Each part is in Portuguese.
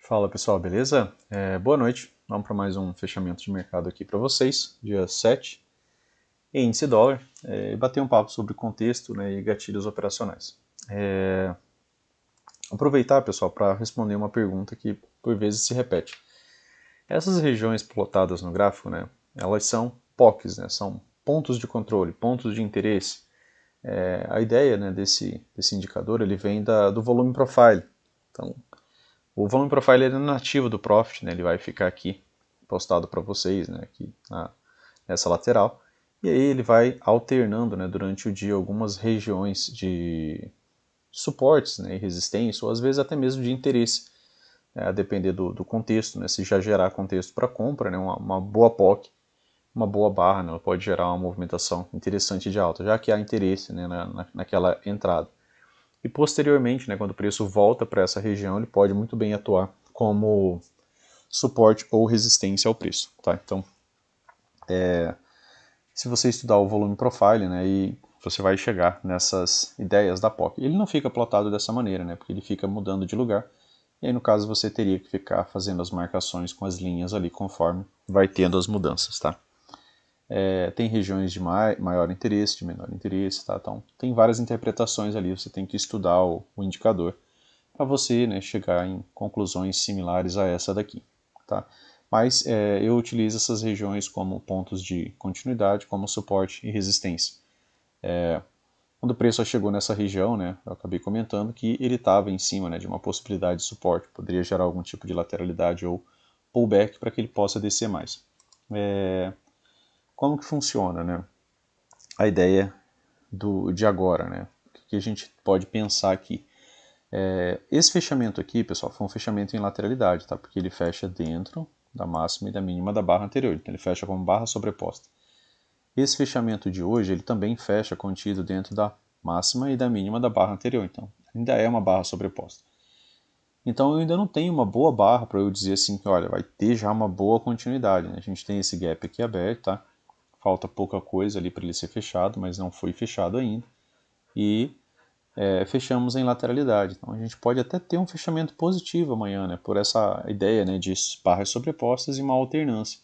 Fala pessoal, beleza? Boa noite. Vamos para mais um fechamento de mercado aqui para vocês, dia 7, índice dólar, e bater um papo sobre contexto, né, e gatilhos operacionais. Aproveitar, pessoal, para responder uma pergunta que por vezes se repete. Essas regiões plotadas no gráfico, né, elas são POCs, né, são pontos de controle, pontos de interesse. A ideia, né, desse indicador ele vem do volume profile. Então, o volume profile é nativo do Profit, né? Ele vai ficar aqui postado para vocês, né? Aqui nessa lateral. E aí ele vai alternando, né, durante o dia algumas regiões de suportes, né, e resistência, ou às vezes até mesmo de interesse, a depender do contexto, né? Se já gerar contexto para compra, né, uma boa POC, uma boa barra, né, ela pode gerar uma movimentação interessante de alta, já que há interesse, né, naquela entrada. E posteriormente, né, quando o preço volta para essa região, ele pode muito bem atuar como suporte ou resistência ao preço. Tá? Então, se você estudar o volume profile, né, e você vai chegar nessas ideias da POC. Ele não fica plotado dessa maneira, né, porque ele fica mudando de lugar. E aí, no caso, você teria que ficar fazendo as marcações com as linhas ali conforme vai tendo as mudanças. Tá? Tem regiões de maior interesse, de menor interesse. Tá? Então, tem várias interpretações ali, você tem que estudar o indicador para você, né, chegar em conclusões similares a essa daqui. Tá? Mas eu utilizo essas regiões como pontos de continuidade, como suporte e resistência. Quando o preço chegou nessa região, né, eu acabei comentando que ele estava em cima, né, de uma possibilidade de suporte, poderia gerar algum tipo de lateralidade ou pullback para que ele possa descer mais. Como que funciona, né? A ideia de agora, né? O que a gente pode pensar aqui? Esse fechamento aqui, pessoal, foi um fechamento em lateralidade, tá? Porque ele fecha dentro da máxima e da mínima da barra anterior, então ele fecha como barra sobreposta. Esse fechamento de hoje, ele também fecha contido dentro da máxima e da mínima da barra anterior, então ainda é uma barra sobreposta. Então eu ainda não tenho uma boa barra para eu dizer assim que, olha, vai ter já uma boa continuidade, né? A gente tem esse gap aqui aberto, tá? Falta pouca coisa ali para ele ser fechado, mas não foi fechado ainda. E fechamos em lateralidade. Então a gente pode até ter um fechamento positivo amanhã, né, por essa ideia, né, de barras sobrepostas e uma alternância.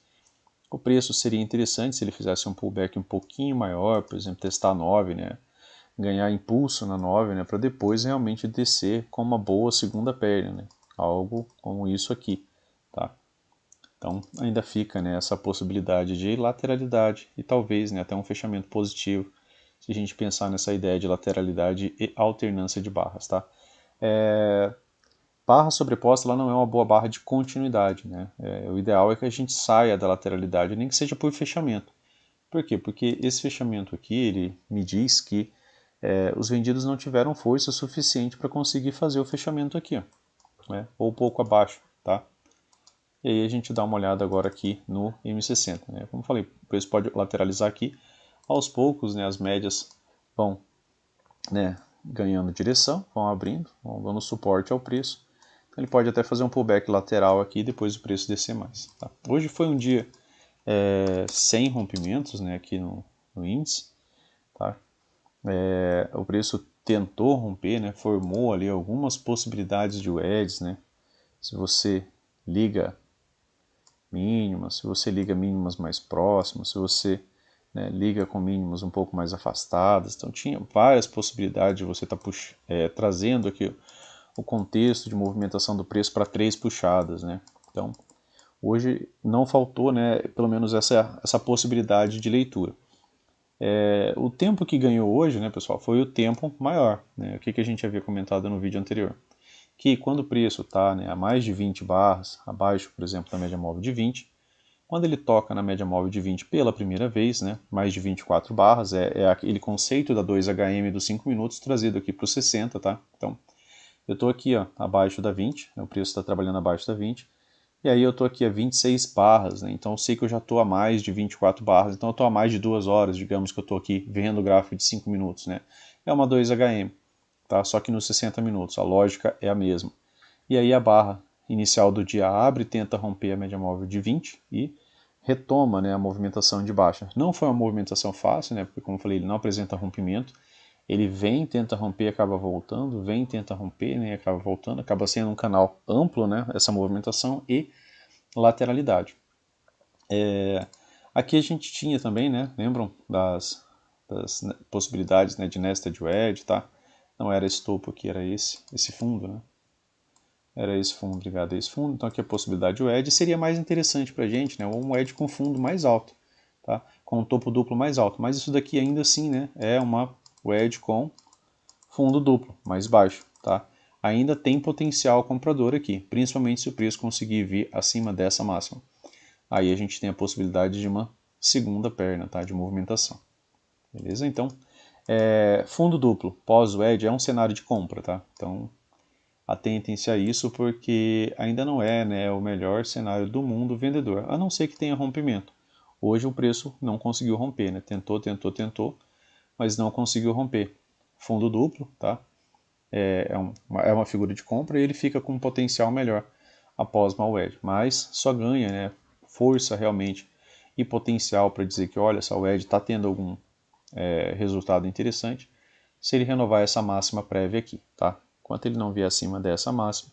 O preço seria interessante se ele fizesse um pullback um pouquinho maior, por exemplo, testar 9, né, ganhar impulso na 9, né, para depois realmente descer com uma boa segunda perna, né, algo como isso aqui. Tá? Então ainda fica, né, essa possibilidade de lateralidade e talvez, né, até um fechamento positivo se a gente pensar nessa ideia de lateralidade e alternância de barras. Tá? Barra sobreposta ela não é uma boa barra de continuidade. Né? O ideal é que a gente saia da lateralidade, nem que seja por fechamento. Por quê? Porque esse fechamento aqui ele me diz que os vendidos não tiveram força suficiente para conseguir fazer o fechamento aqui, ó, né? Ou pouco abaixo. Tá? E aí a gente dá uma olhada agora aqui no M60. Né? Como eu falei, o preço pode lateralizar aqui. Aos poucos, né, as médias vão, né, ganhando direção, vão abrindo, vão dando suporte ao preço. Então ele pode até fazer um pullback lateral aqui e depois o preço descer mais. Tá? Hoje foi um dia sem rompimentos, né, aqui no índice. Tá? O preço tentou romper, né, formou ali algumas possibilidades de wedges. Né? Se você liga mínimas, se você liga mínimas mais próximas, se você, né, liga com mínimos um pouco mais afastadas. Então tinha várias possibilidades de você estar trazendo aqui o contexto de movimentação do preço para três puxadas. Né? Então hoje não faltou, né, pelo menos essa possibilidade de leitura. O tempo que ganhou hoje, né, pessoal, foi o tempo maior. Né? O que a gente havia comentado no vídeo anterior. Que quando o preço está, né, a mais de 20 barras, abaixo, por exemplo, da média móvel de 20, quando ele toca na média móvel de 20 pela primeira vez, né, mais de 24 barras, é aquele conceito da 2HM dos 5 minutos trazido aqui para os 60, tá? Então, eu estou aqui, ó, abaixo da 20, o preço está trabalhando abaixo da 20, e aí eu estou aqui a 26 barras, né? Então eu sei que eu já estou a mais de 24 barras, então eu estou a mais de 2 horas, digamos que eu estou aqui vendo o gráfico de 5 minutos, né? É uma 2HM, tá? Só que nos 60 minutos, a lógica é a mesma. E aí a barra inicial do dia abre, tenta romper a média móvel de 20 e retoma, né, a movimentação de baixa. Não foi uma movimentação fácil, né, porque como eu falei, ele não apresenta rompimento, ele vem, tenta romper, acaba voltando, vem, tenta romper, né, acaba voltando, acaba sendo um canal amplo, né, essa movimentação e lateralidade. Aqui a gente tinha também, né, lembram das possibilidades, né, de nested wedge, tá? Não era esse topo aqui, era esse fundo, né? Era esse fundo ligado a esse fundo, então aqui a possibilidade de wedge seria mais interessante para a gente, né, um wedge com fundo mais alto, tá? Com um topo duplo mais alto, mas isso daqui ainda assim, né, é uma wedge com fundo duplo, mais baixo, tá? Ainda tem potencial comprador aqui, principalmente se o preço conseguir vir acima dessa máxima. Aí a gente tem a possibilidade de uma segunda perna, tá? De movimentação. Beleza? Então, fundo duplo pós-wedge é um cenário de compra, tá? Então, atentem-se a isso porque ainda não é, né, o melhor cenário do mundo vendedor, a não ser que tenha rompimento. Hoje o preço não conseguiu romper, né? Tentou, mas não conseguiu romper. Fundo duplo, tá? É uma figura de compra e ele fica com um potencial melhor após uma wedge, mas só ganha, né, força realmente e potencial para dizer que olha, essa wedge está tendo algum resultado interessante se ele renovar essa máxima prévia aqui, tá? Enquanto ele não vier acima dessa máxima,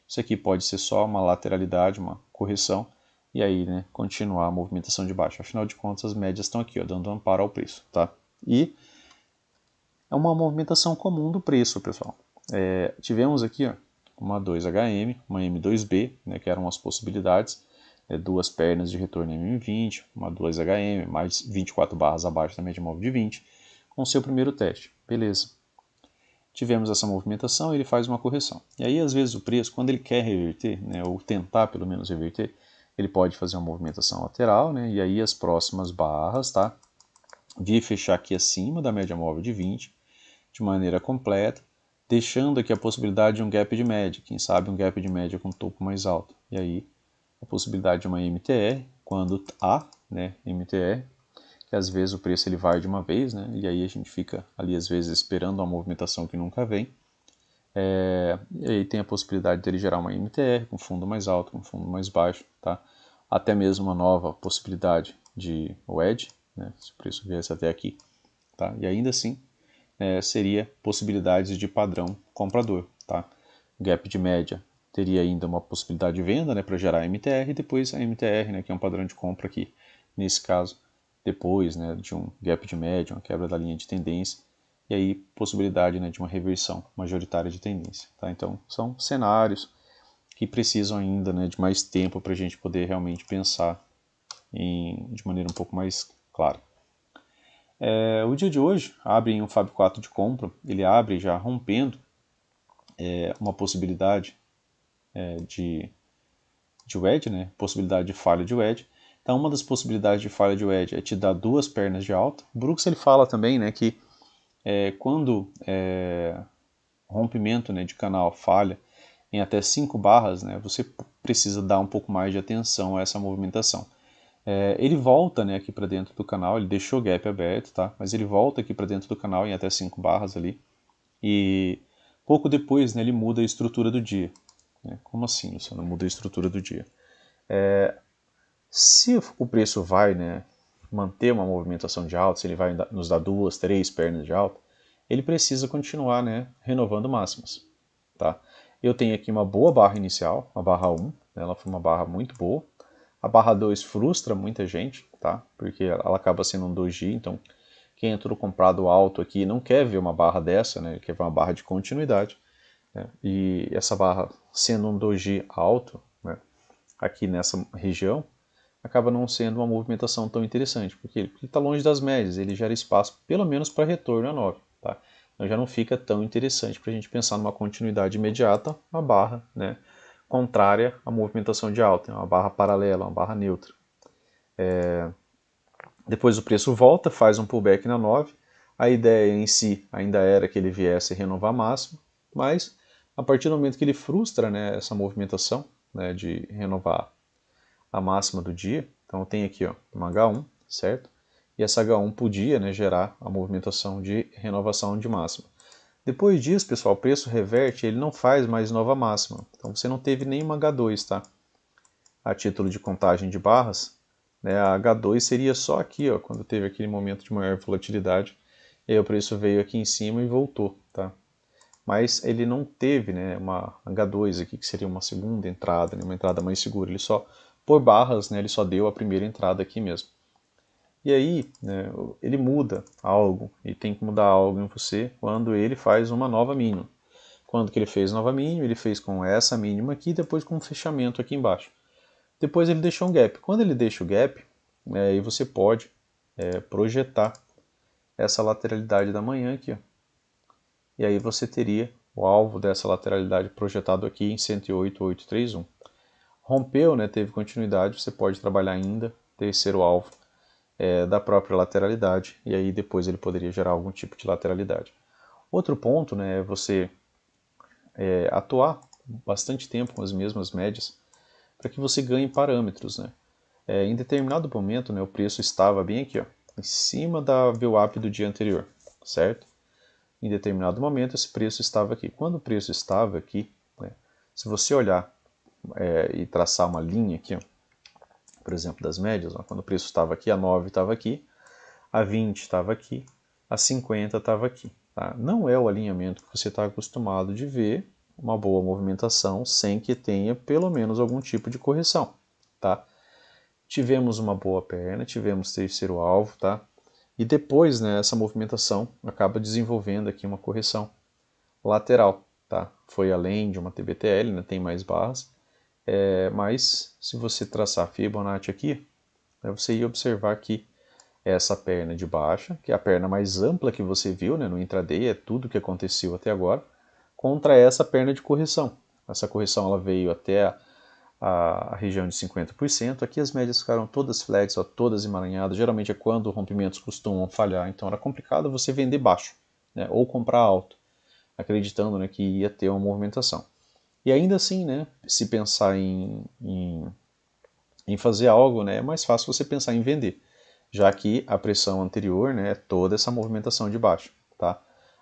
isso aqui pode ser só uma lateralidade, uma correção, e aí, né, continuar a movimentação de baixo. Afinal de contas, as médias estão aqui, ó, dando amparo ao preço, tá? E é uma movimentação comum do preço, pessoal. Tivemos aqui, ó, uma 2HM, uma M2B, né, que eram as possibilidades, duas pernas de retorno M20, uma 2HM, mais 24 barras abaixo da média móvel de 20, com seu primeiro teste. Beleza. Tivemos essa movimentação, ele faz uma correção. E aí, às vezes, o preço, quando ele quer reverter, né, ou tentar pelo menos reverter, ele pode fazer uma movimentação lateral, né, e aí as próximas barras, tá, de fechar aqui acima da média móvel de 20, de maneira completa, deixando aqui a possibilidade de um gap de média, quem sabe um gap de média com topo mais alto. E aí, a possibilidade de uma MTR, quando há, né, MTR, que às vezes o preço ele vai de uma vez, né, e aí a gente fica ali às vezes esperando uma movimentação que nunca vem. E aí tem a possibilidade dele gerar uma MTR com fundo mais alto, com fundo mais baixo, tá? Até mesmo uma nova possibilidade de wedge, né, se o preço viesse até aqui, tá? E ainda assim, seria possibilidades de padrão comprador, tá? Gap de média teria ainda uma possibilidade de venda, né, para gerar MTR, e depois a MTR, né, que é um padrão de compra aqui, nesse caso, depois, né, de um gap de média, uma quebra da linha de tendência, e aí possibilidade, né, de uma reversão majoritária de tendência, tá? Então são cenários que precisam ainda, né, de mais tempo para a gente poder realmente pensar de maneira um pouco mais clara. O dia de hoje abre em um Fab 4 de compra, ele abre já rompendo uma possibilidade de wedge, né? Possibilidade de falha de wedge. Então, uma das possibilidades de falha de wedge é te dar duas pernas de alta. O Brooks ele fala também, né, que quando rompimento, né, de canal falha em até 5 barras, né, você precisa dar um pouco mais de atenção a essa movimentação. Ele volta, né, aqui para dentro do canal, ele deixou o gap aberto, tá? Mas ele volta aqui para dentro do canal em até 5 barras ali. E pouco depois, né, ele muda a estrutura do dia. Como assim, você não muda a estrutura do dia? Se o preço vai, né, manter uma movimentação de alta, se ele vai nos dar duas, três pernas de alta, ele precisa continuar, né, renovando máximas. Tá? Eu tenho aqui uma boa barra inicial, a barra 1, né, ela foi uma barra muito boa. A barra 2 frustra muita gente, tá? Porque ela acaba sendo um doji, então quem entrou comprado alto aqui não quer ver uma barra dessa, né? Quer ver uma barra de continuidade. Né? E essa barra sendo um doji alto, né, aqui nessa região, acaba não sendo uma movimentação tão interessante, porque ele está longe das médias, ele gera espaço pelo menos para retorno a 9. Tá? Então já não fica tão interessante para a gente pensar numa continuidade imediata, uma barra, né, contrária à movimentação de alta, uma barra paralela, uma barra neutra. Depois o preço volta, faz um pullback na 9. A ideia em si ainda era que ele viesse renovar máximo, mas a partir do momento que ele frustra, né, essa movimentação, né, de renovar a máxima do dia, então tem aqui, ó, uma H1, certo? E essa H1 podia, né, gerar a movimentação de renovação de máxima. Depois disso, pessoal, o preço reverte, ele não faz mais nova máxima. Então você não teve nenhuma H2, tá? A título de contagem de barras, né, a H2 seria só aqui, ó, quando teve aquele momento de maior volatilidade, e aí o preço veio aqui em cima e voltou, tá? Mas ele não teve, né, uma H2 aqui, que seria uma segunda entrada, né, uma entrada mais segura. Ele só, por barras, né, ele só deu a primeira entrada aqui mesmo. E aí, né, ele muda algo, e tem que mudar algo em você quando ele faz uma nova mínima. Quando que ele fez nova mínima, ele fez com essa mínima aqui, depois com um fechamento aqui embaixo. Depois ele deixou um gap. Quando ele deixa o gap, aí você pode projetar essa lateralidade da manhã aqui, ó. E aí você teria o alvo dessa lateralidade projetado aqui em 108,831. Rompeu, né, teve continuidade, você pode trabalhar ainda, terceiro alvo da própria lateralidade, e aí depois ele poderia gerar algum tipo de lateralidade. Outro ponto, né, é você atuar bastante tempo com as mesmas médias para que você ganhe parâmetros, né. Em determinado momento, né, o preço estava bem aqui, ó, em cima da VWAP do dia anterior, certo? Em determinado momento esse preço estava aqui. Quando o preço estava aqui, né, se você olhar e traçar uma linha aqui, ó, por exemplo, das médias, ó, quando o preço estava aqui, a 9 estava aqui, a 20 estava aqui, a 50 estava aqui. Tá? Não é o alinhamento que você está acostumado de ver uma boa movimentação sem que tenha pelo menos algum tipo de correção. Tá? Tivemos uma boa perna, tivemos terceiro alvo, tá? E depois, né, essa movimentação acaba desenvolvendo aqui uma correção lateral, tá? Foi além de uma TBTL, né, tem mais barras, mas se você traçar Fibonacci aqui, você ia observar que essa perna de baixa, que é a perna mais ampla que você viu, né, no intraday, é tudo que aconteceu até agora, contra essa perna de correção. Essa correção ela veio até a região de 50%. Aqui as médias ficaram todas flats, ó, todas emaranhadas. Geralmente é quando rompimentos costumam falhar, então era complicado você vender baixo, né, ou comprar alto, acreditando, né, que ia ter uma movimentação. E ainda assim, né, se pensar em fazer algo, né, é mais fácil você pensar em vender, já que a pressão anterior, né, é toda essa movimentação de baixo. Tá?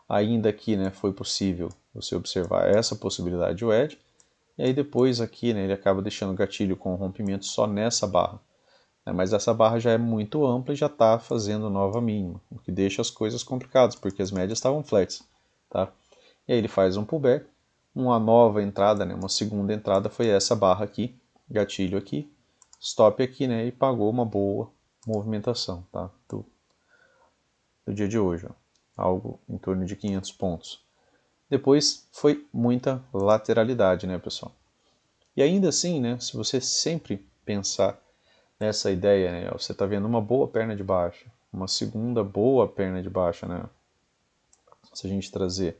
Ainda aqui, né, foi possível você observar essa possibilidade de wedge, e aí depois aqui, né, ele acaba deixando o gatilho com o rompimento só nessa barra. Né, mas essa barra já é muito ampla e já está fazendo nova mínima, o que deixa as coisas complicadas, porque as médias estavam flats. Tá? E aí ele faz um pullback, uma nova entrada, né, uma segunda entrada foi essa barra aqui, gatilho aqui, stop aqui, né, e pagou uma boa movimentação, tá, do dia de hoje, ó, algo em torno de 500 pontos. Depois foi muita lateralidade, né, pessoal? E ainda assim, né, se você sempre pensar nessa ideia, né, você está vendo uma boa perna de baixa, uma segunda boa perna de baixa, né, se a gente trazer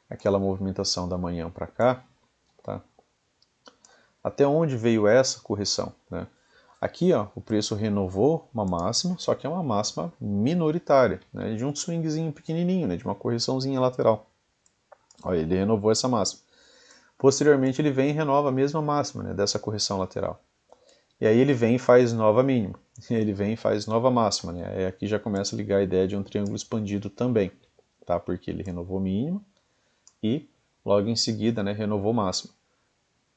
aquela movimentação da manhã para cá, tá? Até onde veio essa correção, né? Aqui, ó, o preço renovou uma máxima, só que é uma máxima minoritária, né, de um swingzinho pequenininho, né, de uma correçãozinha lateral. Olha, ele renovou essa máxima. Posteriormente, ele vem e renova a mesma máxima, né, dessa correção lateral. E aí ele vem e faz nova mínima. Ele vem e faz nova máxima, né? Aí aqui já começa a ligar a ideia de um triângulo expandido também, tá? Porque ele renovou mínima e logo em seguida, né, renovou máxima.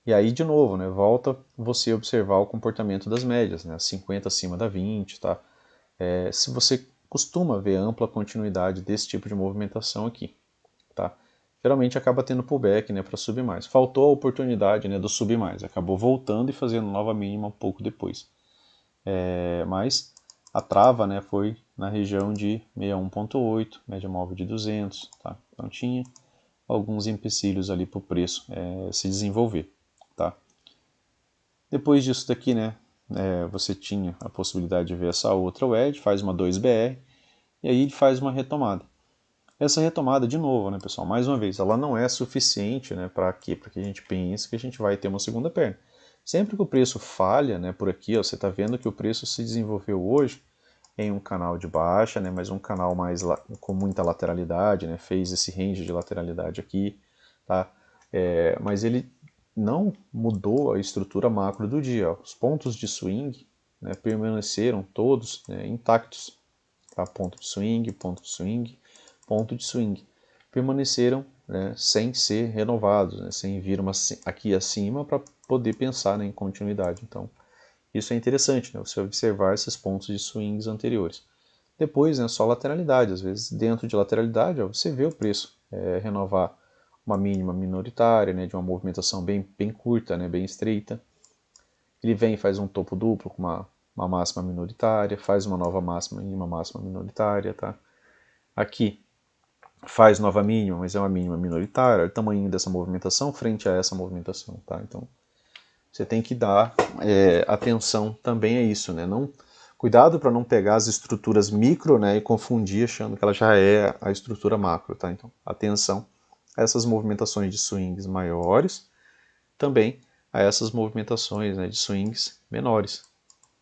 E aí, de novo, né, volta você observar o comportamento das médias, né, 50 acima da 20, tá? Se você costuma ver ampla continuidade desse tipo de movimentação aqui, tá? Geralmente acaba tendo pullback, né, para subir mais. Faltou a oportunidade, né, do subir mais, acabou voltando e fazendo nova mínima um pouco depois. Mas a trava, né, foi na região de 61,8, média móvel de 200, tá? Então tinha alguns empecilhos ali para o preço se desenvolver, tá? Depois disso daqui, né, você tinha a possibilidade de ver essa outra wedge, faz uma 2BR e aí faz uma retomada. Essa retomada, de novo, né, pessoal, mais uma vez, ela não é suficiente, né, para quê? Para que a gente pense que a gente vai ter uma segunda perna. Sempre que o preço falha, né, por aqui, ó, você está vendo que o preço se desenvolveu hoje em um canal de baixa, né, mas um canal mais com muita lateralidade, né, fez esse range de lateralidade aqui, tá? Mas ele não mudou a estrutura macro do dia. Ó. Os pontos de swing, né, permaneceram todos, né, intactos. Tá? Ponto de swing, ponto de swing, ponto de swing. Permaneceram, né, sem ser renovados, né, sem vir aqui acima para poder pensar, né, em continuidade. Então, isso é interessante, né, você observar esses pontos de swings anteriores. Depois, né, só lateralidade. Às vezes, dentro de lateralidade, ó, você vê o preço renovar uma mínima minoritária, né, de uma movimentação bem curta, né, bem estreita. Ele vem e faz um topo duplo com uma máxima minoritária, faz uma nova máxima e uma máxima minoritária, tá? Aqui faz nova mínima, mas é uma mínima minoritária, o tamanho dessa movimentação frente a essa movimentação, tá? Então, você tem que dar atenção também a isso, né? Não, cuidado para não pegar as estruturas micro, né, e confundir achando que ela já é a estrutura macro, tá? Então, atenção a essas movimentações de swings maiores, também a essas movimentações, né, de swings menores,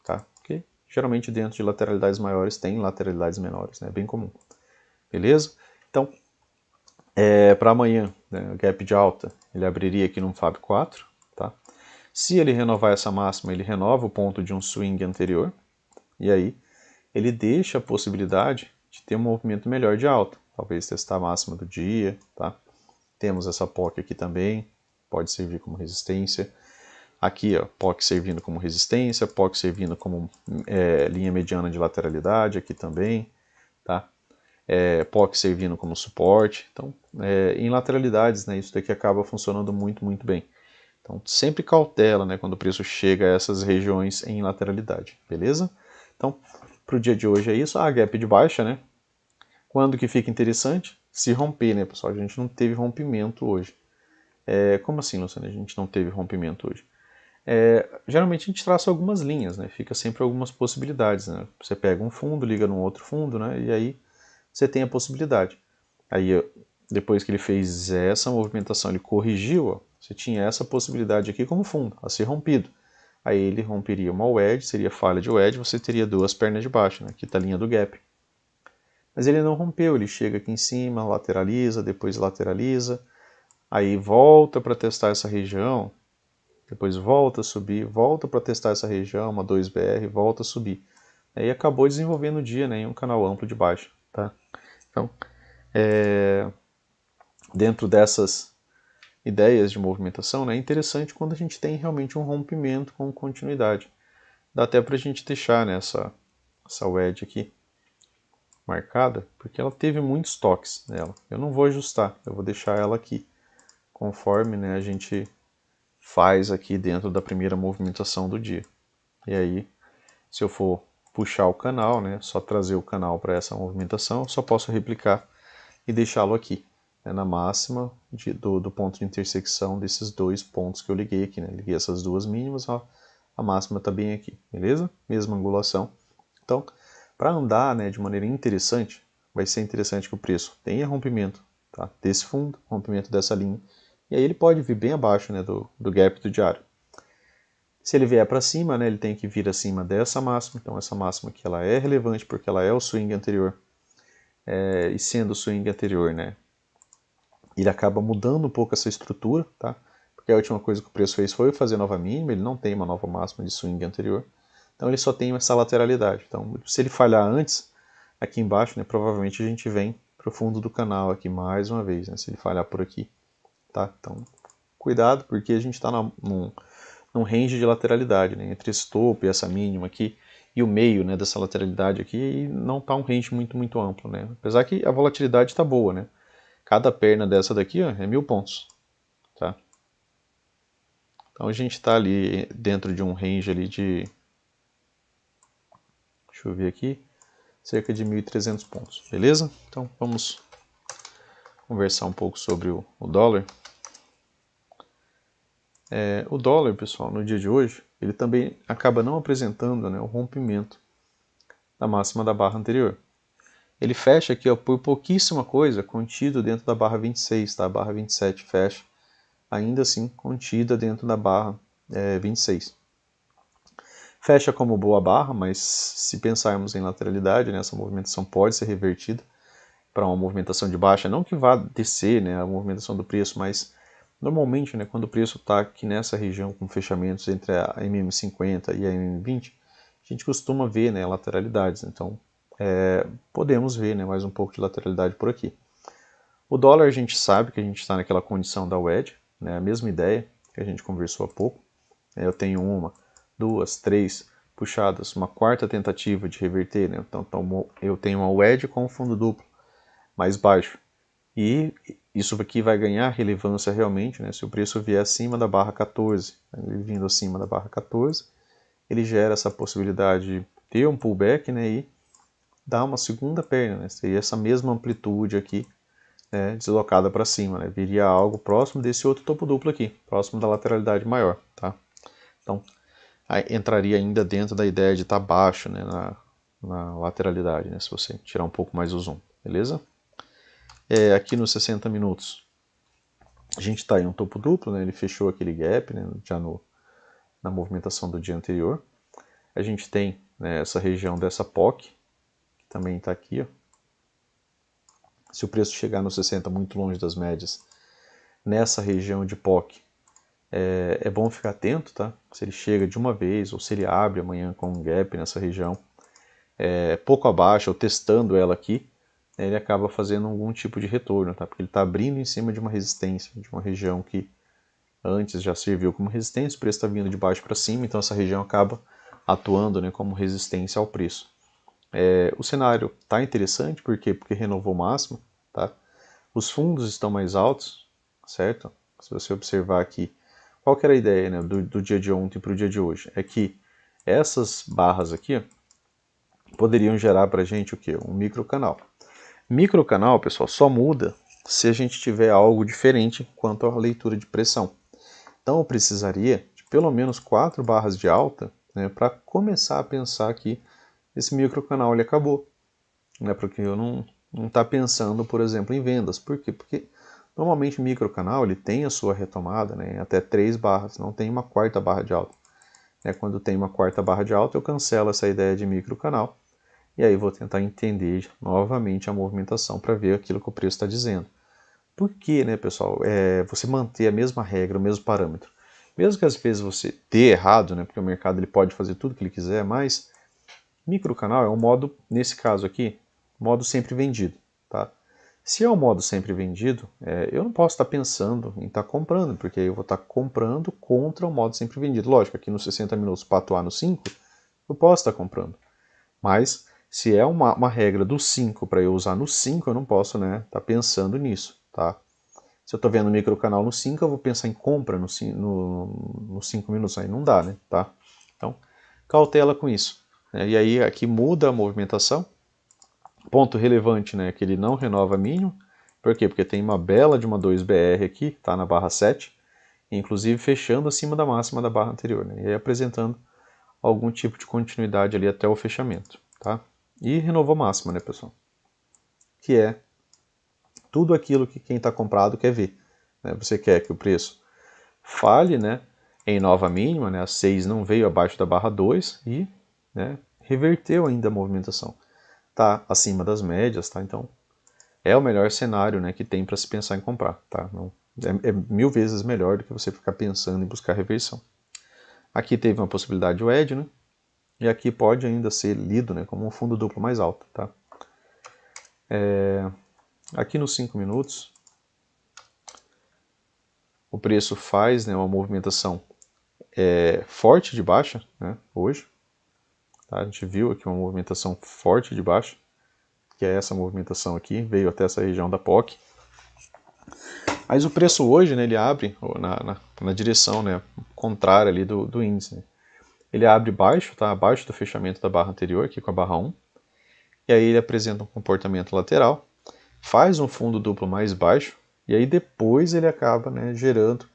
tá? Porque geralmente dentro de lateralidades maiores tem lateralidades menores, né? É bem comum. Beleza? Então, para amanhã, né, o gap de alta, ele abriria aqui num Fab 4, tá? Se ele renovar essa máxima, ele renova o ponto de um swing anterior, e aí ele deixa a possibilidade de ter um movimento melhor de alta, talvez testar a máxima do dia, tá? Temos essa POC aqui também, pode servir como resistência. Aqui, ó, POC servindo como resistência, POC servindo como linha mediana de lateralidade aqui também, tá? POC servindo como suporte. Então, em lateralidades, né, isso daqui acaba funcionando muito bem. Então, sempre cautela, né, quando o preço chega a essas regiões em lateralidade, beleza? Então, para o dia de hoje é isso. A gap de baixa, né? Quando que fica interessante? Se romper, né, pessoal? A gente não teve rompimento hoje. Como assim, Luciana? A gente não teve rompimento hoje? Geralmente a gente traça algumas linhas, né? Fica sempre algumas possibilidades, né? Você pega um fundo, liga num outro fundo, né? E aí você tem a possibilidade. Aí, depois que ele fez essa movimentação, ele corrigiu, ó, você tinha essa possibilidade aqui como fundo, a ser rompido. Aí ele romperia uma wedge, seria falha de wedge, você teria duas pernas de baixo, né? Aqui está a linha do gap. Mas ele não rompeu, ele chega aqui em cima, lateraliza, depois lateraliza, aí volta para testar essa região, depois volta a subir, volta para testar essa região, uma 2BR, volta a subir. Aí acabou desenvolvendo o dia, né, em um canal amplo de baixa, tá? Então, dentro dessas ideias de movimentação, né, é interessante quando a gente tem realmente um rompimento com continuidade. Dá até para a gente deixar, né, essa wedge aqui marcada, porque ela teve muitos toques nela. Eu não vou ajustar, eu vou deixar ela aqui, conforme, né, a gente faz aqui dentro da primeira movimentação do dia. E aí, se eu for puxar o canal, né, só trazer o canal para essa movimentação, eu só posso replicar e deixá-lo aqui, né, na máxima do ponto de intersecção desses dois pontos que eu liguei aqui. Né? Liguei essas duas mínimas, ó, a máxima está bem aqui, beleza? Mesma angulação. Então, para andar, né, de maneira interessante, vai ser interessante que o preço tenha rompimento, tá, desse fundo, rompimento dessa linha, e aí ele pode vir bem abaixo, né, do gap do diário. Se ele vier para cima, né, ele tem que vir acima dessa máxima, então essa máxima aqui ela é relevante porque ela é o swing anterior, e sendo o swing anterior, né, ele acaba mudando um pouco essa estrutura, tá? Porque a última coisa que o preço fez foi fazer nova mínima, ele não tem uma nova máxima de swing anterior, então ele só tem essa lateralidade. Então, se ele falhar antes, aqui embaixo, né, provavelmente a gente vem para o fundo do canal aqui mais uma vez, né, se ele falhar por aqui, tá? Então, cuidado, porque a gente está num range de lateralidade, né, entre esse topo e essa mínima aqui, e o meio, né, dessa lateralidade aqui, e não está um range muito amplo, né? Apesar que a volatilidade está boa, né? Cada perna dessa daqui, ó, é 1000 pontos, tá? Então a gente está ali dentro de um range ali de, deixa eu ver aqui, cerca de 1.300 pontos, beleza? Então vamos conversar um pouco sobre o dólar. O dólar, pessoal, no dia de hoje, ele também acaba não apresentando, né, o rompimento da máxima da barra anterior. Ele fecha aqui, ó, por pouquíssima coisa, contido dentro da barra 26, tá? A barra 27 fecha, ainda assim contida dentro da barra 26. Fecha como boa barra, mas se pensarmos em lateralidade, né, essa movimentação pode ser revertida para uma movimentação de baixa, não que vá descer, né, a movimentação do preço, mas normalmente, né, quando o preço está aqui nessa região com fechamentos entre a MM50 e a MM20, a gente costuma ver, né, lateralidades. Então, podemos ver, né, mais um pouco de lateralidade por aqui. O dólar a gente sabe que a gente está naquela condição da wedge, né, a mesma ideia que a gente conversou há pouco. Eu tenho uma, duas, três, puxadas, uma quarta tentativa de reverter, né? Então eu tenho uma wedge com fundo duplo mais baixo. E isso aqui vai ganhar relevância realmente, né? Se o preço vier acima da barra 14, ele vindo acima da barra 14, ele gera essa possibilidade de ter um pullback, né? E dar uma segunda perna, né? Seria essa mesma amplitude aqui, né? Deslocada para cima, né? Viria algo próximo desse outro topo duplo aqui, próximo da lateralidade maior, tá? Então, aí entraria ainda dentro da ideia de estar baixo, né? Na lateralidade, né? Se você tirar um pouco mais o zoom, beleza? Aqui nos 60 minutos, a gente está em um topo duplo, né? Ele fechou aquele gap, né? Já na movimentação do dia anterior. A gente tem, né, essa região dessa POC, que também está aqui. Ó. Se o preço chegar nos 60 muito longe das médias, nessa região de POC, é bom ficar atento, tá? Se ele chega de uma vez ou se ele abre amanhã com um gap nessa região, pouco abaixo ou testando ela aqui, ele acaba fazendo algum tipo de retorno, tá? Porque ele está abrindo em cima de uma resistência, de uma região que antes já serviu como resistência, o preço está vindo de baixo para cima, então essa região acaba atuando, né, como resistência ao preço. O cenário está interessante, por quê? Porque renovou máximo, tá? Os fundos estão mais altos, certo? Se você observar aqui, qual que era a ideia, né, do dia de ontem para o dia de hoje? É que essas barras aqui, ó, poderiam gerar para a gente o quê? Um microcanal. Microcanal, pessoal, só muda se a gente tiver algo diferente quanto à leitura de pressão. Então eu precisaria de pelo menos 4 barras de alta, né, para começar a pensar que esse microcanal ele acabou. Né, porque eu não está pensando, por exemplo, em vendas. Por quê? Porque normalmente o microcanal ele tem a sua retomada, né, até 3 barras, não tem uma quarta barra de alta. Quando tem uma quarta barra de alta, eu cancelo essa ideia de microcanal e aí vou tentar entender novamente a movimentação para ver aquilo que o preço está dizendo. Por que, né, pessoal, você manter a mesma regra, o mesmo parâmetro? Mesmo que às vezes você dê errado, né, porque o mercado ele pode fazer tudo o que ele quiser, mas microcanal é um modo, nesse caso aqui, modo sempre vendido. Tá? Se é o modo sempre vendido, eu não posso estar pensando em estar comprando, porque eu vou estar comprando contra o modo sempre vendido. Lógico, aqui nos 60 minutos para atuar no 5, eu posso estar comprando. Mas se é uma regra do 5 para eu usar no 5, eu não posso, né, estar pensando nisso. Tá? Se eu estou vendo microcanal no 5, eu vou pensar em compra no 5 minutos, aí não dá, né? Tá? Então, cautela com isso. E aí aqui muda a movimentação. Ponto relevante, né, que ele não renova mínimo. Por quê? Porque tem uma bela de uma 2BR aqui, tá na barra 7, inclusive fechando acima da máxima da barra anterior, né? E aí apresentando algum tipo de continuidade ali até o fechamento, tá? E renovou máxima, né, pessoal? Que é tudo aquilo que quem está comprado quer ver. Né? Você quer que o preço fale, né, em nova mínima, né, a 6 não veio abaixo da barra 2 e, né, reverteu ainda a movimentação. Está acima das médias, tá? Então é o melhor cenário, né, que tem para se pensar em comprar. Tá? Não, é 1000 vezes melhor do que você ficar pensando em buscar reversão. Aqui teve uma possibilidade de wedge, né? E aqui pode ainda ser lido, né, como um fundo duplo mais alto. Tá? Aqui nos 5 minutos, o preço faz, né, uma movimentação forte de baixa, né, hoje. Tá? A gente viu aqui uma movimentação forte de baixa, que é essa movimentação aqui, veio até essa região da POC. Mas o preço hoje, né, ele abre na direção, né, contrária ali do índice. Né? Ele abre baixo, tá, abaixo do fechamento da barra anterior, aqui com a barra 1. E aí ele apresenta um comportamento lateral, faz um fundo duplo mais baixo, e aí depois ele acaba, né, gerando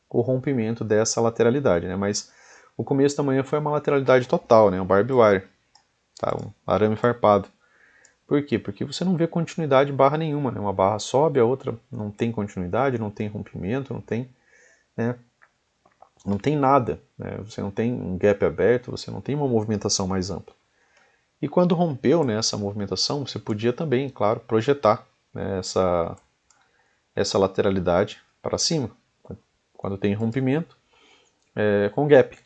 o rompimento dessa lateralidade. Né? Mas o começo da manhã foi uma lateralidade total, né, um barbed wire, tá, um arame farpado. Por quê? Porque você não vê continuidade em barra nenhuma, né? Uma barra sobe, a outra não tem continuidade, não tem rompimento, não tem, né? Não tem nada, né? Você não tem um gap aberto, você não tem uma movimentação mais ampla. E quando rompeu, né, essa movimentação, você podia também, claro, projetar, né, essa lateralidade para cima, quando tem rompimento com gap.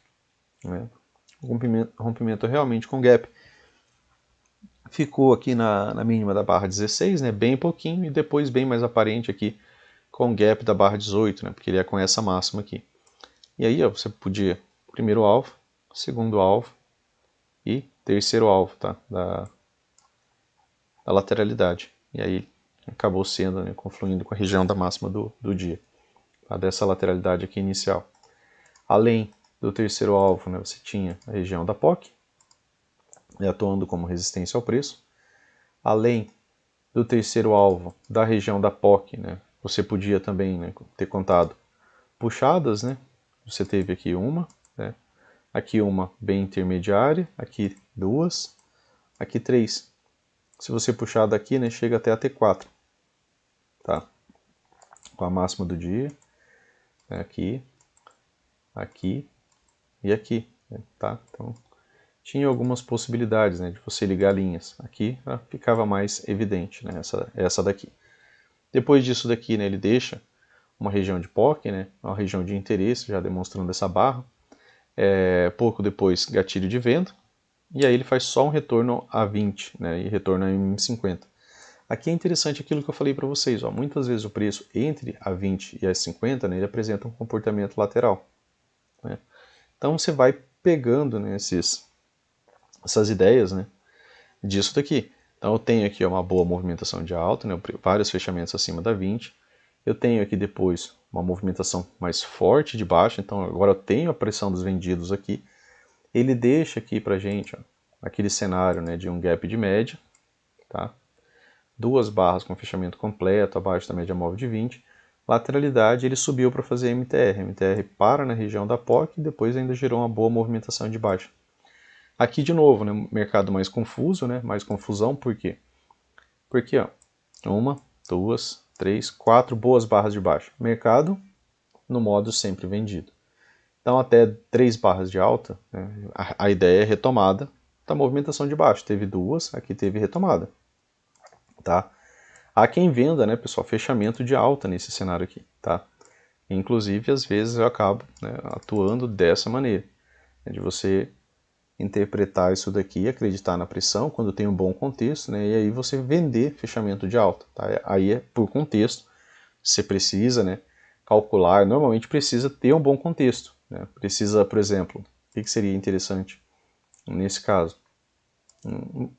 Né? Rompimento realmente com gap. Ficou aqui na mínima da barra 16, né, bem pouquinho, e depois bem mais aparente aqui com o gap da barra 18, né, porque ele é com essa máxima aqui. E aí ó, você podia, primeiro alvo, segundo alvo, e terceiro alvo, tá? Da lateralidade. E aí acabou sendo, né, confluindo com a região da máxima do dia, tá? Dessa lateralidade aqui inicial. Além do terceiro alvo, né, você tinha a região da POC, atuando como resistência ao preço. Além do terceiro alvo da região da POC, né, você podia também, né, ter contado puxadas, né? Você teve aqui uma, né? Aqui uma bem intermediária, aqui duas, aqui três. Se você puxar daqui, né, chega até a T4, tá? Com a máxima do dia, né, aqui, aqui e aqui, né, tá? Então tinha algumas possibilidades, né, de você ligar linhas. Aqui ficava mais evidente, né, essa daqui. Depois disso daqui, né, ele deixa uma região de POC, né, uma região de interesse, já demonstrando essa barra. Pouco depois, gatilho de venda. E aí ele faz só um retorno a 20, né, e retorno a M50. Aqui é interessante aquilo que eu falei para vocês. Ó, muitas vezes o preço entre a 20 e a 50, né, ele apresenta um comportamento lateral, né? Então você vai pegando, né, essas ideias, né, disso daqui. Então eu tenho aqui uma boa movimentação de alta, né, vários fechamentos acima da 20. Eu tenho aqui depois uma movimentação mais forte de baixa, então agora eu tenho a pressão dos vendidos aqui. Ele deixa aqui para gente, ó, aquele cenário, né, de um gap de média, tá? Duas barras com fechamento completo abaixo da média móvel de 20. Lateralidade, ele subiu para fazer MTR. MTR para na região da POC e depois ainda gerou uma boa movimentação de baixa. Aqui de novo, né, mercado mais confuso, né, mais confusão, por quê? Porque ó, uma, duas, três, quatro boas barras de baixa. Mercado no modo sempre vendido. Então até 3 barras de alta, né, a ideia é retomada da movimentação de baixo. Teve duas, aqui teve retomada. Tá? Há quem venda, né, pessoal, fechamento de alta nesse cenário aqui. Tá? Inclusive, às vezes eu acabo, né, atuando dessa maneira, né, de você interpretar isso daqui, acreditar na pressão quando tem um bom contexto, né, e aí você vender fechamento de alta. Tá? Aí é por contexto, você precisa, né, calcular, normalmente precisa ter um bom contexto. Né? Precisa, por exemplo, o que seria interessante nesse caso?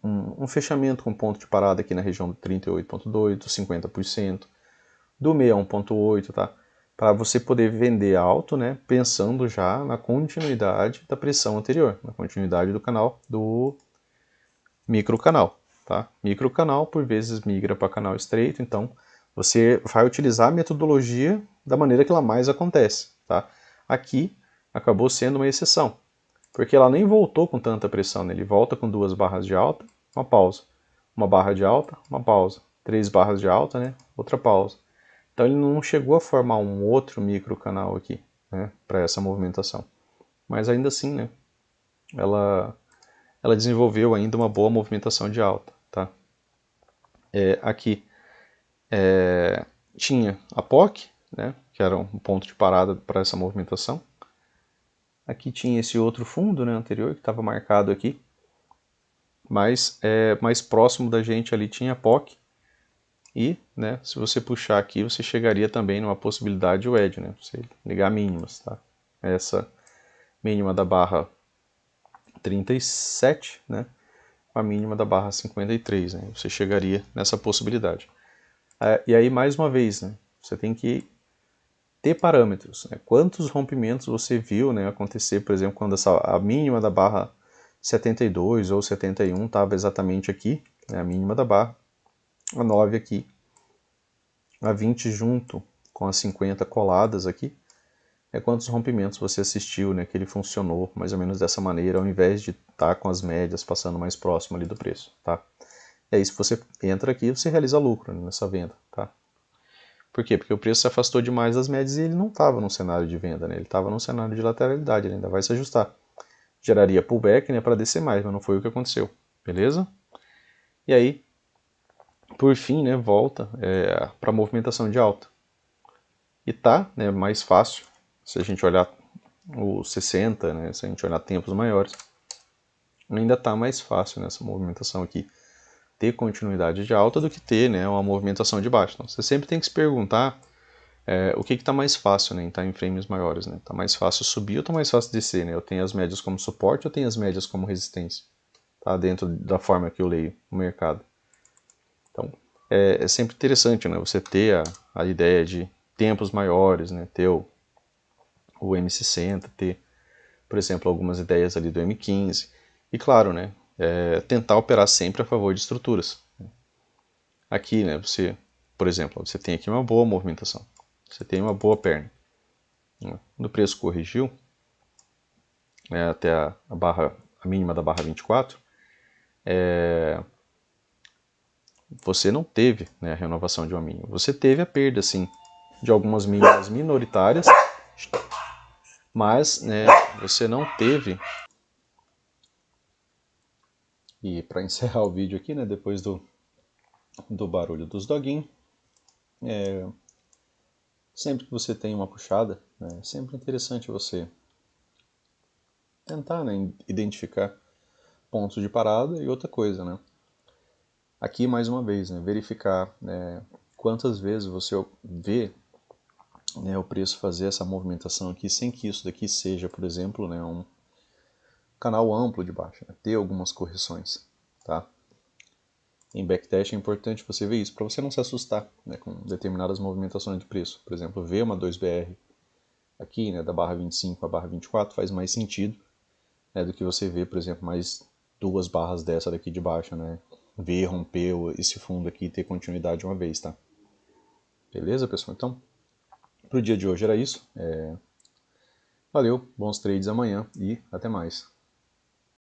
Um fechamento com ponto de parada aqui na região do 38,2, do 50%, do 61,8, tá? Para você poder vender alto, né? Pensando já na continuidade da pressão anterior, na continuidade do canal, do microcanal, tá? Microcanal por vezes migra para canal estreito, então você vai utilizar a metodologia da maneira que ela mais acontece, tá? Aqui acabou sendo uma exceção, porque ela nem voltou com tanta pressão, né? Ele volta com duas barras de alta, uma pausa, uma barra de alta, uma pausa, 3 barras de alta, né? Outra pausa. Então ele não chegou a formar um outro microcanal aqui, né? Para essa movimentação. Mas ainda assim, né? Ela desenvolveu ainda uma boa movimentação de alta, tá? Aqui tinha a POC, né? Que era um ponto de parada para essa movimentação. Aqui tinha esse outro fundo, né, anterior, que estava marcado aqui. Mas mais próximo da gente ali tinha a POC. E, né, se você puxar aqui, você chegaria também numa possibilidade de wedge, né? Você ligar mínimas, tá? Essa mínima da barra 37, né? A mínima da barra 53, né? Você chegaria nessa possibilidade. E aí, mais uma vez, né? Você tem que ter parâmetros, né? Quantos rompimentos você viu, né, acontecer, por exemplo, quando a mínima da barra 72 ou 71 estava exatamente aqui, né, a mínima da barra, a 9 aqui, a 20 junto com as 50 coladas aqui, quantos rompimentos você assistiu, né, que ele funcionou mais ou menos dessa maneira, ao invés de estar com as médias passando mais próximo ali do preço, tá? E aí, se você entra aqui, você realiza lucro, né, nessa venda, tá? Por quê? Porque o preço se afastou demais das médias e ele não estava num cenário de venda, né? Ele estava num cenário de lateralidade, ele ainda vai se ajustar. Geraria pullback, né, para descer mais, mas não foi o que aconteceu, beleza? E aí, por fim, né, volta para a movimentação de alta. E tá, né, mais fácil, se a gente olhar os 60, né, se a gente olhar tempos maiores, ainda está mais fácil nessa movimentação aqui ter continuidade de alta do que ter, né, uma movimentação de baixa. Então, você sempre tem que se perguntar o que está mais fácil, né, em time frames maiores. Está mais fácil subir ou está mais fácil descer? Né? Eu tenho as médias como suporte ou tenho as médias como resistência? tá? Dentro da forma que eu leio o mercado. Então, é sempre interessante, né? Você ter a ideia de tempos maiores, né? Ter o M60, ter, por exemplo, algumas ideias ali do M15. E claro, né? Tentar operar sempre a favor de estruturas. Aqui, né? Você, por exemplo, você tem aqui uma boa movimentação. Você tem uma boa perna. Quando o preço corrigiu, até a mínima da barra 24, você não teve, né, a renovação de uma mínima. Você teve a perda, sim, de algumas mínimas minoritárias, mas, né, você não teve. E para encerrar o vídeo aqui, né, depois do barulho dos doguinhos, sempre que você tem uma puxada, né, é sempre interessante você tentar, né, identificar pontos de parada e outra coisa, né. Aqui, mais uma vez, né, verificar, né, quantas vezes você vê, né, o preço fazer essa movimentação aqui sem que isso daqui seja, por exemplo, né, um canal amplo de baixa, né, ter algumas correções, tá? Em backtest é importante você ver isso, para você não se assustar, né, com determinadas movimentações de preço. Por exemplo, ver uma 2BR aqui, né, da barra 25 a barra 24 faz mais sentido, né, do que você ver, por exemplo, mais duas barras dessa daqui de baixa, né? Ver romper esse fundo aqui e ter continuidade uma vez, tá? Beleza, pessoal? Então, pro dia de hoje era isso. Valeu, bons trades amanhã e até mais.